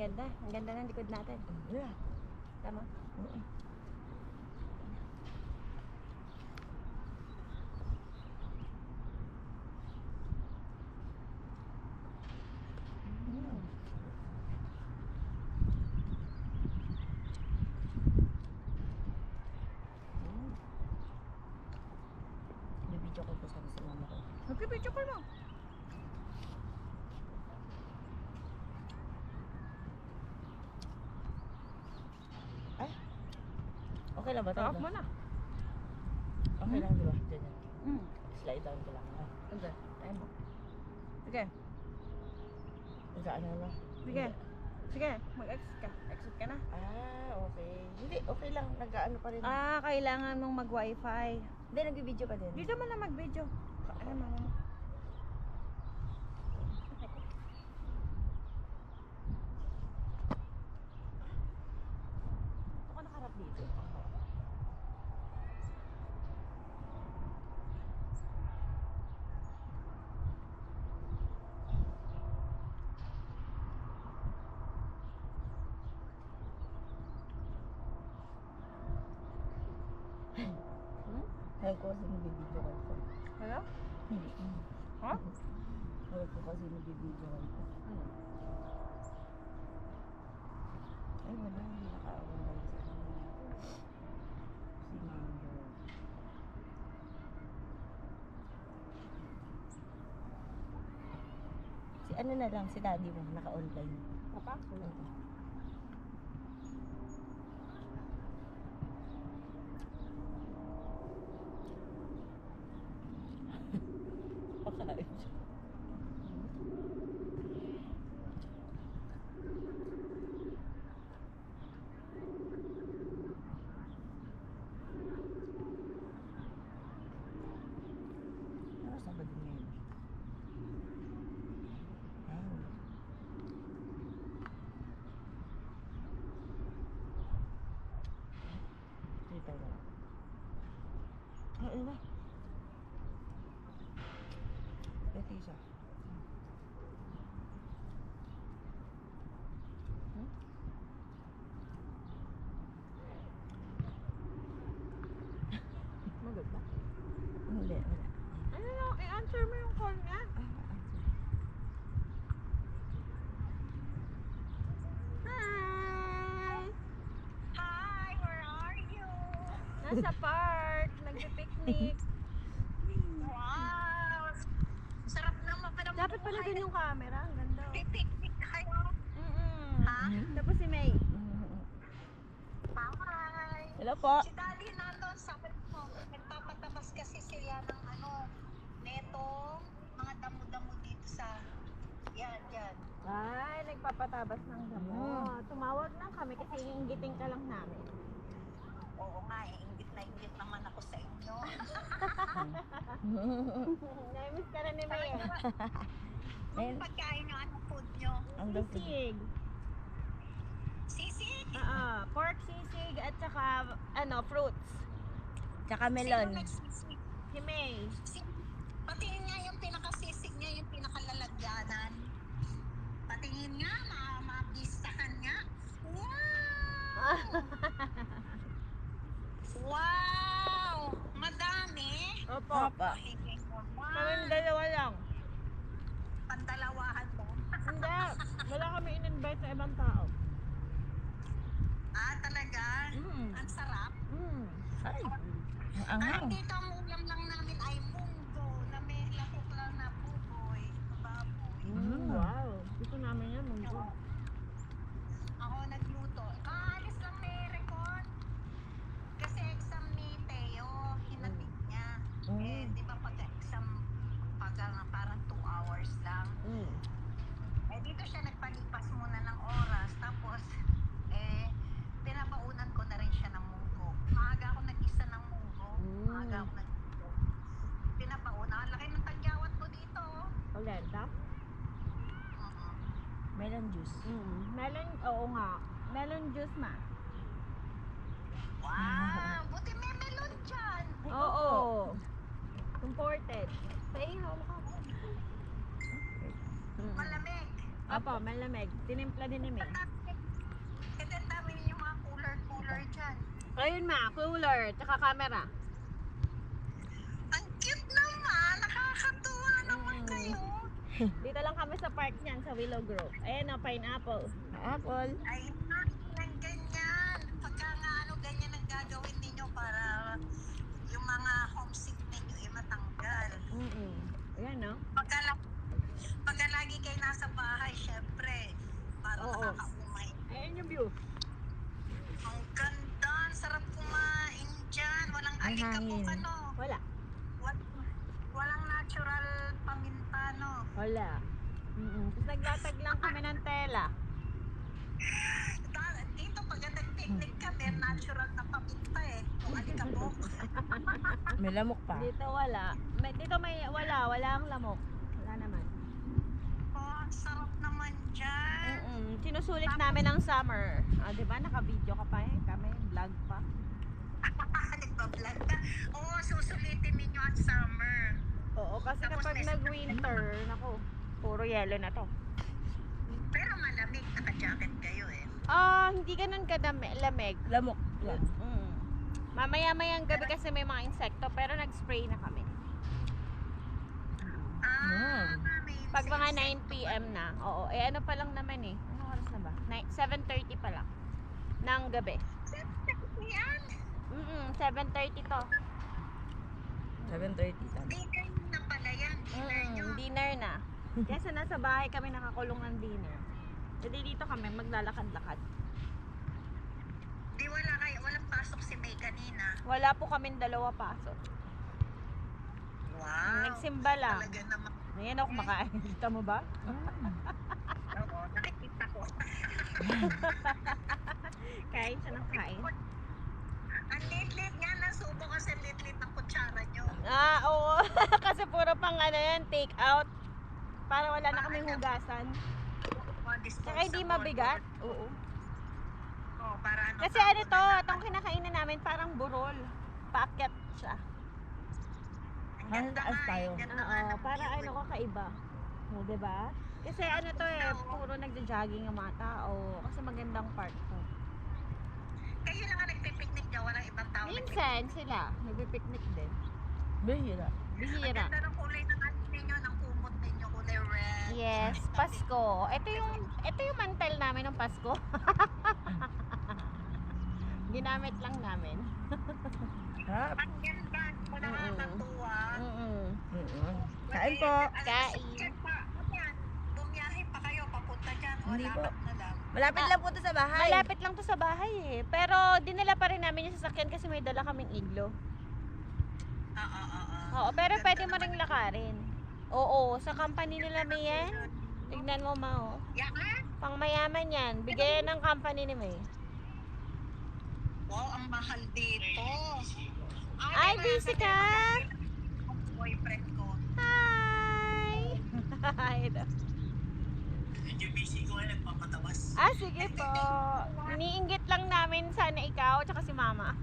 ganda. Ang ganda ng likod natin. Yeah. Tama? Bibidyo ko po sana sa mama ko. Magpipicture ko mo. Ay. Okay lang ba ito? Off mo na. Okay lang, di ba? Diyan yan. Mm. Slide down ko lang. Ah. Sige. Tayo mo. Sige. Saan na lang? Sige. Sige. Mag-exit ka. Exit ka na. Ah, okay. Hindi, okay lang. Nag-ano pa rin. Ah, kailangan mong mag-wifi. Hindi, nag-video ka din. Dito mo na mag-video. Ano mama mo? Ako nakarap dito. Ayaw ko kasi nag-video ka ito. Hello? Hindi. Ha? Ayaw ko kasi nag-video ka ito. Ano? Ay, wala. Hindi naka-awan lang sa kanya. Si Mando. Si ano na lang, si daddy mo, naka-online. Papa? Wala. Pakain siya. Ano sa ba din ngayon? Ayun. Dito na. Ano ba? Ito isa. Magod ba? Hindi, wala. Ano na? I-answer mo yung call niya. Hi! Hi, where are you? Nasa park. Nagpi-picnic. Wow! Sarap naman pa naman. Dapat pala din yung camera. Ang ganda. Oh. Pipiknik kayo. Ha? Tapos si May. Hi! Hello po. Si Daddy nandun, sabi mo, nagpapatabas kasi sila ng netong mga damo-damo dito sa, yan. Ay, nagpapatabas ng damo. Tumawag lang kami kasi iinggitin ka lang namin. Oo nga, ingit na ingit naman ako sa inyo. Namiss ka na ni May. Ang pagkain nyo, anong food nyo? Ang daw po. Sisig. Sisig? Pork sisig at saka fruits. Tsaka Sino melon. nagsisig? Si May. Patingin nga yung pinakasisig niya, yung pinakalalagyanan. Patingin nga, mabistahan nga. Wow! Wow! Madami! Opo. Papa. Kaming dalawa lang. Pandalawahan mo. Hindi. Wala kami in-invite sa ibang tao. Ah, talaga? Ang sarap. Ay, ang Ay, anghang. dito ang ulam lang namin ay munggo na may lakok lang na buboy, baboy. Wow. Gusto namin yan, munggo. Ako nagluto. Alis lang ni Recon. Kasi exam ni Teo, hinatid niya. Di ba pag-exam, parang 2 hours lang. Dito siya nagpalipas muna ng oras. Tapos, pinapaunan ko na rin siya ng munggo. Maaga ako nag-isa ng munggo. Maaga ako nag-isa. Pinapaunan. Ang laki ng tagyawat ko dito. Olenta? Melon juice. Melon, oo nga. Melon juice ma. Wow! Buti may melon dyan. Oo. Imported. Paihaw mo ka. Malamig. Opo, malamig. Tinimpla din ni May. Ayun ma, cooler, tsaka camera. Ang cute naman. Nakakatuwa naman kayo. Dito lang kami sa park niyan, sa Willow Grove. Ayan o, pineapple. Apple. Ay, ng ganyan. Pagka nga ganyan ang gagawin ninyo para yung mga homesick ninyo matanggal. Ayan no? Pagka lagi kayo nasa bahay, syempre, para Oo. nakakaumay. Ayan yung view. Ang ganda, ang sarap kumain dyan. Walang Ang alikabok, hangin. Wala. Walang natural paminta, no? Wala. Tapos naglatag lang kami ng tela. Dito, pag nag-picnic ka, may natural na paminta eh. Kung alikabok. May lamok pa. Dito wala. Dito wala ang lamok. Wala naman. Oh, ang sarap naman dyan. Sinusulit namin ang summer. Ah, 'di ba? Naka-video ka pa eh. Kami vlog pa. Nagpa-vlog ka. Oo, susulitin ninyo ang summer. Oo, kasi Tapos kapag may- nag-winter, nako, puro yelo na to. Pero malamig, naka-jacket kayo eh. Ah, hindi ganun lamig. Lamok lang. Mamaya-mayang gabi kasi may mga insekto, pero nag-spray na kami. May Pag mga insect. 9 p.m. na. Oo, eh ano pa lang naman eh. Anong oras na ba? 7:30 pa lang. Ng gabi. Yan. 7:30 to. 7:30 tama. Dinner na pala yan. Dinner nyo. Dinner na. Kasi nasa bahay kami nakakulong ng dinner. Jadi dito kami maglalakad-lakad. Di walang pasok si May kanina. Wala po kaming dalawa pasok. Wow. Nagsimba lang. Talaga naman. Ngayon ako makain. Kita mo ba? Oo, nakikita ko. Kain siya ng kain. Ang lit-lit nga, nasubo kasi lit-lit ng kutsara nyo. Ah, oo. Kasi puro pang ano yan, take out. Para wala na kaming hugasan. Saka hindi mabigat. Oo. Oo, para ano. Kasi ano to, itong kinakainan namin parang burol. Paakyat siya. Ang ganda Taas nga, tayo. ang ganda nga Oo, ng para view ano eh. kakaiba. O, diba? Kasi ano to eh, puro nagja-jogging ang mga tao. Kasi magandang park to. Kayo lang nga nagpipiknik niya, walang ibang tao Minsan sila, nagpipiknik din. Bihira. Ang Bihira. ganda ng kulay ng ano ninyo, ng kumot ninyo, kulay red. Yes, Pasko. Ito yung mantel namin ng Pasko. Ginamit lang namin. Harap. Ang ganda, mo nakakatuwa. Kain po. Kain. Bumiyahe pa kayo, papunta dyan, o Hindi po. lapat na lang. Malapit lang po to sa bahay. Malapit lang to sa bahay eh. Pero dinala pa rin namin yung sasakyan kasi may dala kaming iglo. Oo, pero Ganda pwede mo naman. ring lakarin. Oo, sa company nila May yan. Tignan mo ma oh. Yan. Pang mayaman yan. Bigayan ng company ni May. Wow, ang mahal dito. Ay, busy ka? Boyfriend ko. Hi! Hi daw. Medyo busy ko ay nagpapatawas. Ah, sige po. Iniinggit lang namin sana ikaw tsaka si mama.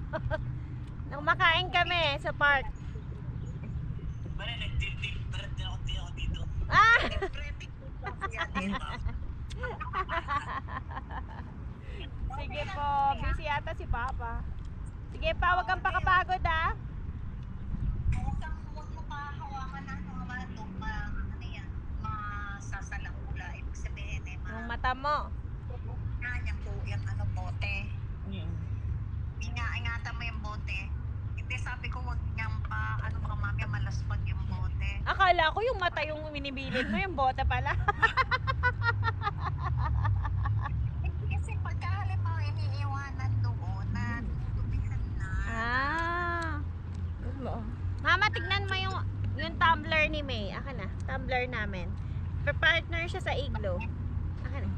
Nang makain kami sa park. Bale, nag-dip-dip din ako dito. Ah! Sige po, busy yata si Papa. Sige pa, wag kang pakapagod ah. Huwag mo pa hawakan ng ano yan, masasalaula. Ibig sabihin eh, Ang mata mo. yung ano, bote. Ingatan mo yung bote. Hindi, sabi ko huwag niyang ano ka mamaya malaspag yung bote. Akala ko yung mata yung minibilid mo, yung bote pala. Kasi pagka halimbawa iniiwanan doon na tutubihan na. Ah. Mama, tignan mo yung tumbler ni May. Aka na, tumbler namin. Partner siya sa iglo. Aka na.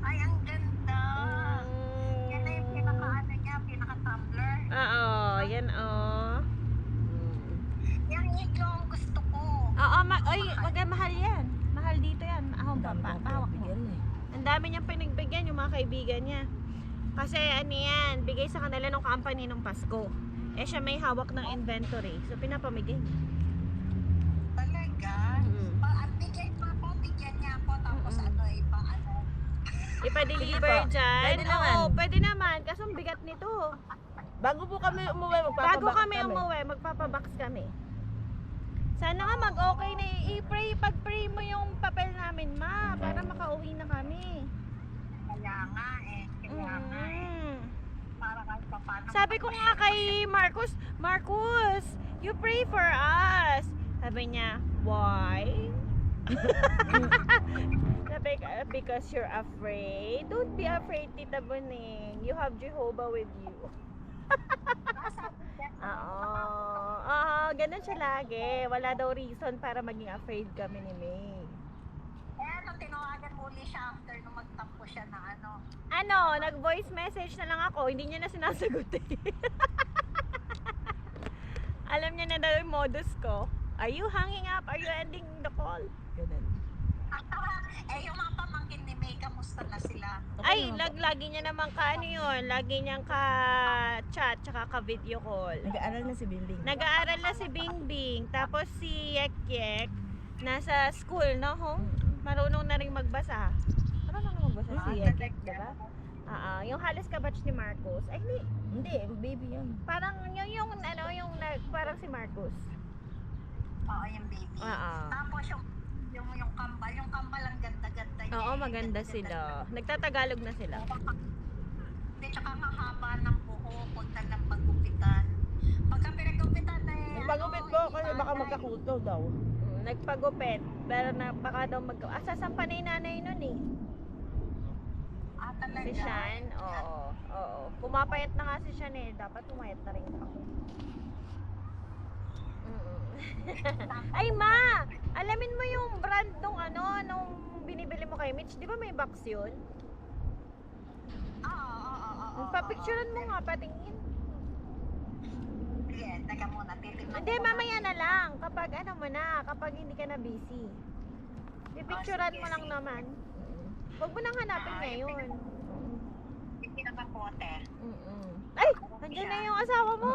Ay, ang ganda. Yan na yung pinaka-ano niya, pinaka-tumbler. Oo, yan oh. Yung iglo ang gusto ko. Oo, wag mahal yan. Mahal dito yan. Ahon ba? Pahawak mo. Bigyan eh. Ang dami niyang pinagbigyan yung mga kaibigan niya. Kasi ano yan, bigay sa kanila ng company nung Pasko. Eh siya may hawak ng inventory. So pinapamigay. Talaga? Bigyan pa po, bigyan niya ako. Tapos ano, ibang ano. ipa-deliver Sige po. dyan. Pwede naman. Oo, pwede naman. Kaso ang bigat nito. Bago po kami umuwi, magpapabox Bago kami umuwi, magpapabox kami. Sana nga mag-okay na i-pray. Pag-pray mo yung papel namin, ma. Para makauwi na kami. Kaya nga eh. Kaya nga eh. Mm. Para kahit pa paano. Sabi ko nga kay Marcos, Marcos, you pray for us. Sabi niya, why? Sabi ko, because you're afraid. Don't be afraid, Tita Boning. You have Jehovah with you. Oo, ganun siya lagi. Wala daw reason para maging afraid kami ni May. Eh ano, tinawagan muli siya after nung magtampo siya na ano. Ano, nag-voice message na lang ako. Hindi niya na sinasagot eh. Alam niya na daw yung modus ko. Are you hanging up? Are you ending the call? Ganun. Eh yung mga pamangkin ni May, kamusta na sila? Ay, lagi niya naman ano yun. Lagi niyang ka-chat, tsaka ka-video call. Nag-aaral na si Bimbing. Nag-aaral na si Bingbing. Tapos si Yek Yek, nasa school, no? Marunong na rin magbasa. Marunong na magbasa si Yek Yek, diba? Yung halos kabatch ni Marcos. Ay, Hindi, baby yun. parang yung parang si Marcos. Oo, yung baby. Oo. Tapos yung kambal ang ganda-ganda niya. Oo, maganda sila. Nagtatagalog na sila. Hindi, tsaka mahaba ng buhok, huwag na ng pagupitan. Pagka pinagupitan na eh. Nagpagupit po kasi baka magkakuto daw. Nagpagupit. Pero baka daw sasampa na yung nanay nun eh. Ah, talaga. Si Shan, oo. Pumapayat na nga si Shan eh. Dapat pumayat na rin ako. Ay ma! Alamin mo yung brand nung binibili mo kay Mitch. Di ba may box yun? Oo. Papicturean mo nga, patingin. Sige, teka muna. Titignan Hindi, ko mamaya na lang. Kapag hindi ka na busy. Pipicturean mo lang naman. Huwag mo nang hanapin ngayon. Hindi na kapote. Ay! Nandiyan na yung asawa mo.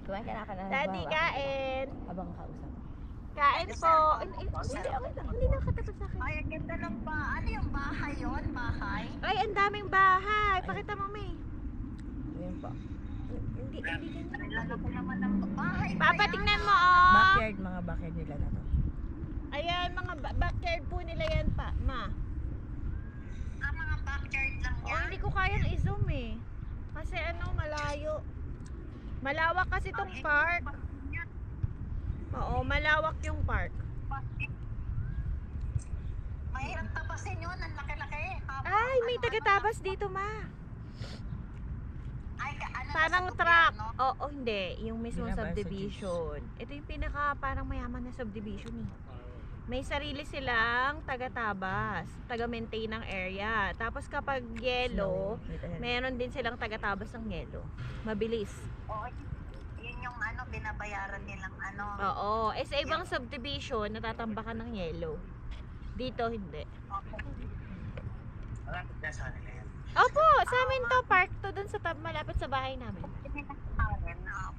Kumain ka na Daddy, kain. Habang kausap. Kain po. Hindi, okay lang. Hindi nakatapat sa akin. Ay, ang ganda ng Ano yung bahay yun? Bahay? Ay, ang daming bahay. Pakita mo, May. Ayun po. Hindi ganyan. Nalala ko naman ng bahay. ba Papatingnan yan? mo, oh. Backyard, mga backyard nila na to. Ayan, mga backyard po nila yan pa, ma. Ah, mga backyard lang Oh, yan? hindi ko kayang i-zoom eh. Kasi malayo. Malawak kasi tong park. Oo, malawak yung park. Mahirap tapasin yun. Ang laki-laki. Ay, may taga-tabas dito, ma. Ay, ano Parang nasa truck. gobyerno? Oo, hindi. Yung mismong Binabayan sa subdivision. Ito yung pinaka parang mayaman na subdivision eh. May sarili silang taga-tabas. Taga-maintain ng area. Tapos kapag yellow, meron din silang taga-tabas ng yellow. Mabilis. Oo, yun yung binabayaran nilang Oo. Sa ibang subdivision, natatambakan ng yellow. Dito, hindi. Opo, sa amin to, park to dun sa malapit sa bahay namin.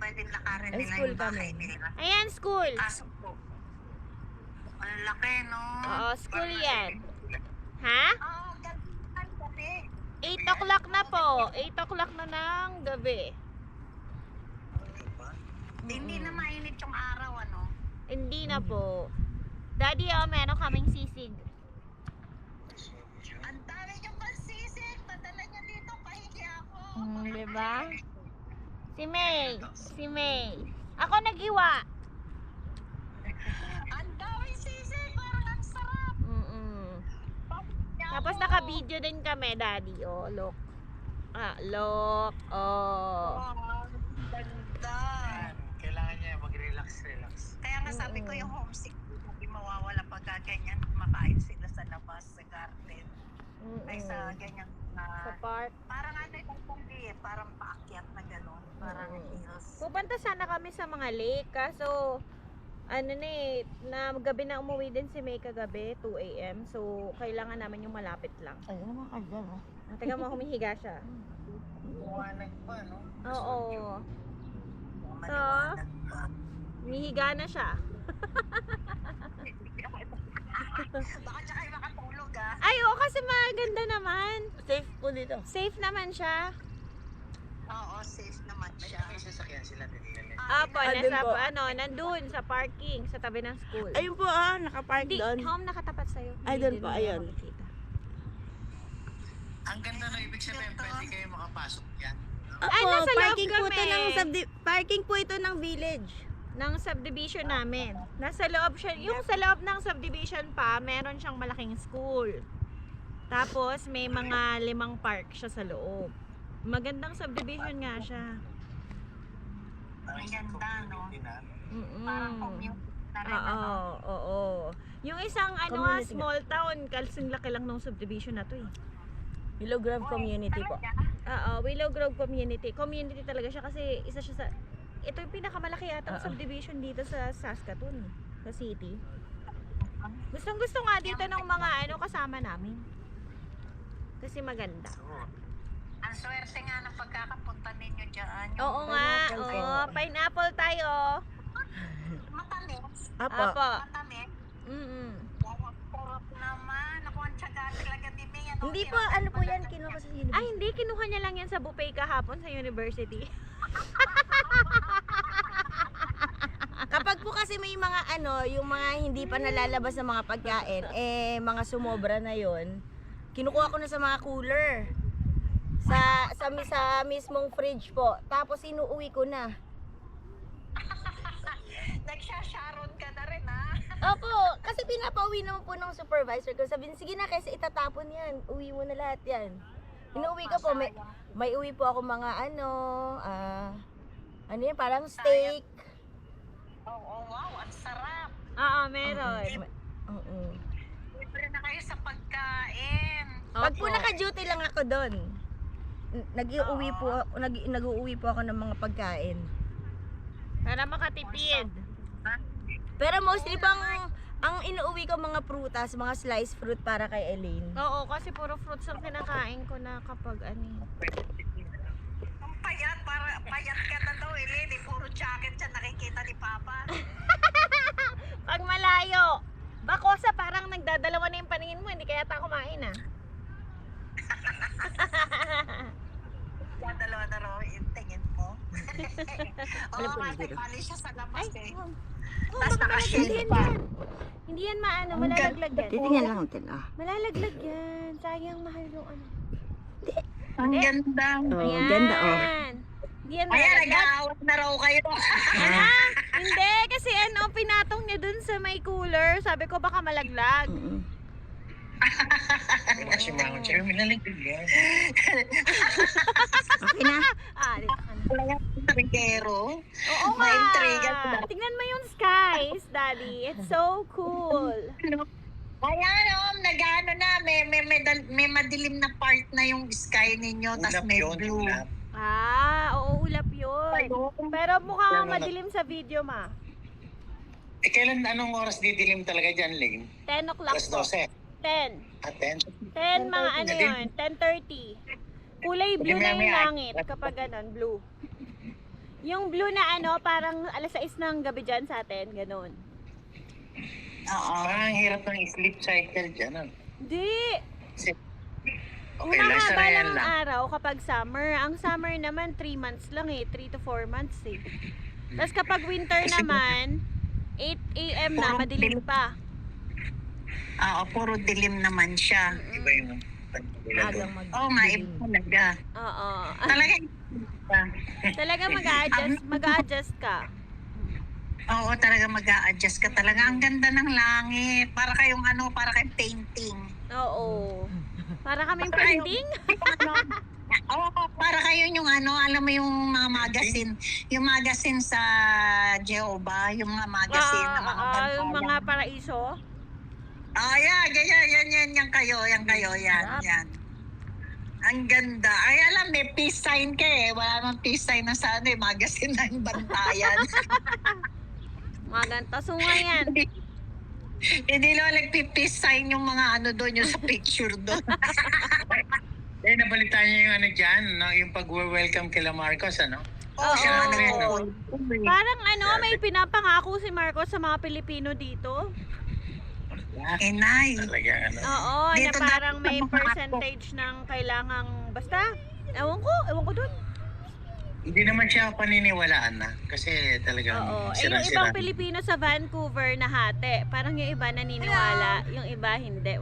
Pwede lakarin Ay, nila school yung bahay kami. nila. Ayan, school. Kaso po. Ang laki, no? Oo, school yan. Ha? Oo, gabi. 8 o'clock na po. 8 o'clock na ng gabi. Hindi na mainit yung araw, ano? Hindi na po. Daddy, meron kaming sisig. Ang dami yung pansisig. Padala niya dito, pahingi ako. Diba? Si May. Ako nag-iwa. Ang dami sisig. Parang ang sarap. Tapos naka-video din kami, Daddy. Oh, look. Look. Oh. Wow, ganda. Kailangan niya mag-relax. Kaya nga sabi ko yung homesick, hindi mawawala pagka ganyan. Makain sila sa labas, sa garden. Ay sa ganyan Sa park. parang parang paakyat na gano'n. Parang hills. Pupunta sana kami sa mga lake. Kaso, gabi na umuwi din si May kagabi, 2 a.m. So, kailangan namin yung malapit lang. Ay, ano mga kagyan, ha? Tingnan mo, humihiga siya. Buwanag pa, no? Oo. So, humihiga na siya. Baka tsaka yung makatulog ah. Ay, oo, kasi maganda naman. Safe po dito. Safe naman siya. Oo, safe naman May siya. sasakyan sila din nila. Apo, Andun nasa, po. nandun, sa parking, sa tabi ng school. Ayun po nakapark Hindi, doon. home nakatapat sa'yo. Ay, Hindi doon din po, nila ayun. makikita. Ang ganda na ibig sabihin, pwede kayo makapasok yan. Ay, nasa loob parking po kami. ito ng parking po ito ng village. Ng subdivision namin. Nasa loob siya, yung sa loob ng subdivision pa, meron siyang malaking school. Tapos, may mga 5 park siya sa loob. Magandang subdivision nga siya. Ang ganda, no? Parang Mm-mm. commute na rin, Oo, ano? oo. Yung isang Community small town, kalsing laki lang ng subdivision na to eh. Willow Grove Community po. Oo, Willow Grove Community. Community talaga siya kasi isa siya sa... Ito yung pinakamalaki yatang subdivision dito sa Saskatoon, sa city. Gustong gusto nga dito ng mga kasama namin. Kasi maganda. Ang swerte nga ng pagkakapunta ninyo dyan. Oo nga, pineapple oo. po. Pineapple tayo. Matamis. Apo. Apo. Matamis. Mm-mm. Sarap naman. Ako ang tsaga talaga din yan. Hindi po, ano po yan, kinuha ko sa Ay, university. hindi. Kinuha niya lang yan sa buffet kahapon sa university. Kapag po kasi may mga yung mga hindi pa nalalabas na mga pagkain, mga sumobra na yon, kinukuha ko na sa mga cooler. Sa mismong fridge po. Tapos inuuwi ko na. Nagsasharon ka na rin, ha? Opo, kasi pinapauwi naman po ng supervisor ko. Sabihin, sige na, kaysa itatapon yan. Uwi mo na lahat yan. Inuuwi ko po, may uwi po ako mga yan, parang steak. Oo, wow. Ang sarap. Oo, meron. Oo. Libre na kayo sa pagkain. Pag po Opo. naka-duty lang ako doon, nag-uuwi po ako ng mga pagkain. Para makatipid. Pero mostly pang ang inuuwi ko mga prutas, mga sliced fruit para kay Elaine. Oo, kasi puro fruits ang kinakain ko na kapag Ang payat, payat ka na daw, Elaine. Puro jacket siya nakikita ni Papa. Pag malayo. Bakosa, parang nagdadalawa na yung paningin mo. Hindi kaya ta kumain ah. Dalawa na raw yung tingin mo. Oo, po kasi dito. pali siya sa labas Ay, eh. oh. Tapos baka naka-shade malaglag pa. yan. Hindi yan malalaglag yan. Titingnan lang natin, Malalaglag yan. Sayang mahal yung Ang ganda. Oh, ganda Hindi yan Ayan, malalaglag. nag-aawat na raw kayo. Hindi, kasi pinatong niya dun sa may cooler. Sabi ko baka malaglag. Kasi mga chair, minaligid yan. Okay na? Dito ka na. Wala yung trigero. Oo nga. Main-trigger ko na. Tingnan mo yung skies, Daddy. It's so cool. Ayan, nag-ano na, may madilim na part na yung sky ninyo, tas Ulap may yun, blue. ulap. Oo, ulap yun. Pero mukhang madilim sa video, ma. Kailan, anong oras didilim talaga dyan, Lane? 10 o'clock Alas po. 12. 10. At 10. 10 mga yun, 10:30. Kulay blue na yung May- langit kapag ganon, blue. Yung blue na parang alas 6 ng gabi dyan sa atin, ganon. Oo. Parang hirap ng sleep cycle dyan. Ano? Di! Kasi, Okay, lang, mahaba sarayan lang ang lang. araw kapag summer. Ang summer naman 3 months lang 3 to 4 months Tapos kapag winter naman, 8 a.m. na, madilim pa. Oo, puro dilim naman siya. Iba yung Agang Oo nga, iba talaga. Oo. Talaga Talaga mag-a-adjust ka. Oo, talaga mag-a-adjust ka talaga. Ang ganda ng langit. Para kayong para kayong painting. Oo. Para kaming painting. Oo, para kayo yung alam mo yung mga magazine. Yung magazine sa Jehovah, yung mga magazine ng mga bantayan. Yung mga paraiso. Yeah, ganyan, yan kayo. Ang ganda. Ay, alam, may peace sign ka eh. Wala namang peace sign na sa magazine ng bantayan. Mga ganito. Sunga yan. Hindi naman nagpi-peace sign yung mga doon, yung sa picture doon. nabalitaan niyo yung dyan, no? Yung pag-welcome kila Marcos, ano? Oo, siya siya naman Parang may pinapangako si Marcos sa mga Pilipino dito. Inay. Talaga ano. Oo, na Dito parang dapat may sa mga percentage ng kailangang, basta, ewan ko dun. Hindi naman siya paniniwalaan na. Kasi talagang Oo, yung sira-sira. ibang Pilipino sa Vancouver na hati, parang yung iba naniniwala, yung iba hindi.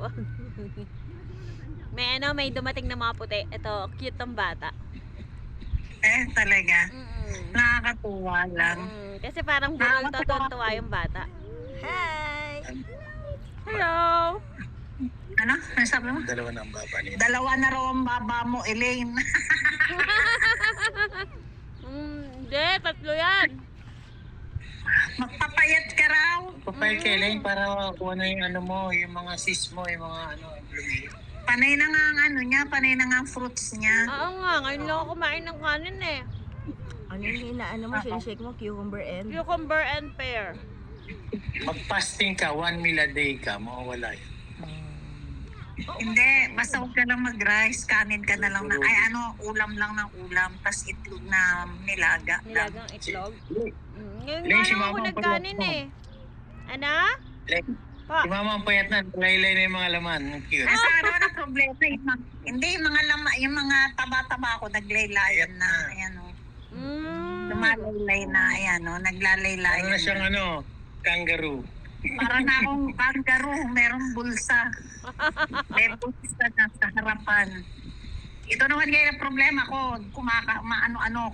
May dumating na mga puti. Ito, cute ng bata. Talaga. Mm-mm. Nakakatuwa lang. Kasi parang burol to, tuwa yung bata. Hi! Hello! Ano? Ano sabi mo? Dalawa ng baba nila. Dalawa na raw ang baba mo, Elaine. Hindi, tatlo yan. Magpapayat ka raw. Papayag kay Elaine para kuha na yung ano mo, yung mga sis mo, yung mga ano, blooming. Panay na nga ang ano niya, panay na nga ang fruits niya. Oo nga, ngayon lang ako kumain ng kanin eh. Ano yung inaano mo? Sinishake mo? Cucumber and? Cucumber and pear. Mag-fasting ka, 1 meal a day ka, mawawala yun. Hindi, basta huwag ka lang mag-rice, kanin ka na lang na, ulam lang ng ulam, tas itlog na nilaga. Nilagang itlog. Ngayon Elaine, nga si lang ako Mama nagkanin pala. eh. Ana? Like, Pa? si mama ang payat na, laylay na yung mga laman. Ang cute. Nasa araw na problema, hindi, yung mga taba-taba ko, naglaylayan na, ayan o. Lumalaylay na, ayan o, naglalaylayan Ano na siyang ano, kangaroo. Para na akong kangaroo, merong bulsa. May bulsa na sa harapan. Ito naman kaya problema ko,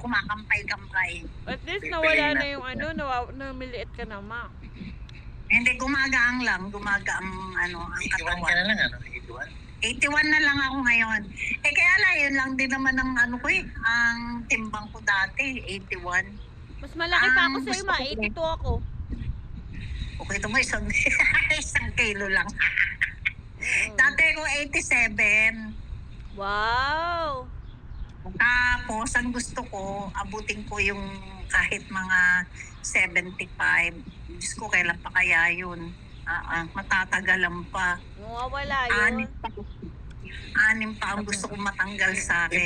kumakampay-kampay. At least nawala na yung namiliit ka na ma. Hindi, gumagaang ang 81 katawan. ka na lang, ano? 81? 81 na lang ako ngayon. Kaya lang, yun lang din naman ang ang timbang ko dati, 81. Mas malaki pa ako Ang sa'yo gusto ma, ko 82 ako. Okay, ito mo isang kilo lang. Dati ko 87. Wow! Tapos, ang gusto ko, abutin ko yung kahit mga 75. Diyos ko, kailan pa kaya yun? Matatagalan pa. Mawawala yun. 6 pa ang gusto kong matanggal sa akin.